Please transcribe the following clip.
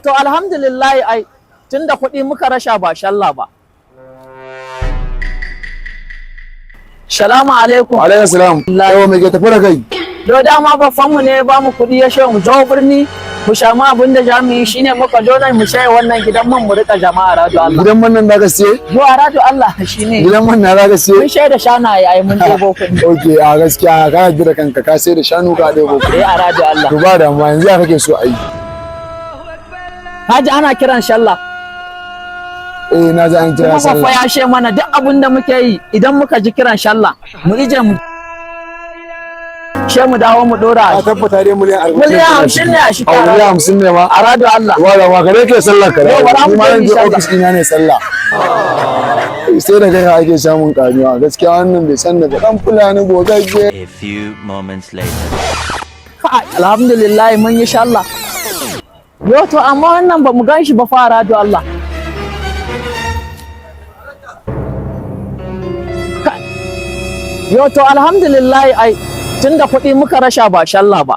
To alhamdulillah ai tunda kuɗi muka rasha ba shalla ba. Salamu alaikum. Alaikum salam. Yau me ke tafi da kai? Do dama babban mu ne ba mu kuɗi ya shehu mu zo birni mu samu abin da jami'i shine muka dole mu shaye wannan gidan man mu rika jama'a rado Allah. Gidan man nan zaka siye? Zuwa rado Allah shine. Gidan man nan zaka siye? Mun shaida shanaye ai mun ɗebo kuɗi. Okay, a gaskiya ka yarda da kanka ka sai da shanu ka ɗebo kuɗi. A rado Allah. To ba da amma yanzu ya kake so a yi? Haji ana kiran shalla. Na ji an kira Kuma sallah. fa ya she mana duk abin da muke yi idan muka ji kiran shalla mu ije mu she mu dawo mu dora. A tabbata dai miliyan 40. Miliyan 50 ne a shi. Miliyan 50 ne ma. A rado Allah. Wala ma kare ke sallar ka. Yau, bara mu Ni ma je yanzu sallah. office ina ne sallah. Sai da kai ake samun karuwa. Gaskiya wannan bai san daga dan fulani gogagge. A few moments later. Alhamdulillah mun yi shalla. Yo to amma wannan ba mu gan shi ba fara da Allah. Yo to alhamdulillah ai tunda kuɗi muka rasha ba shalla ba.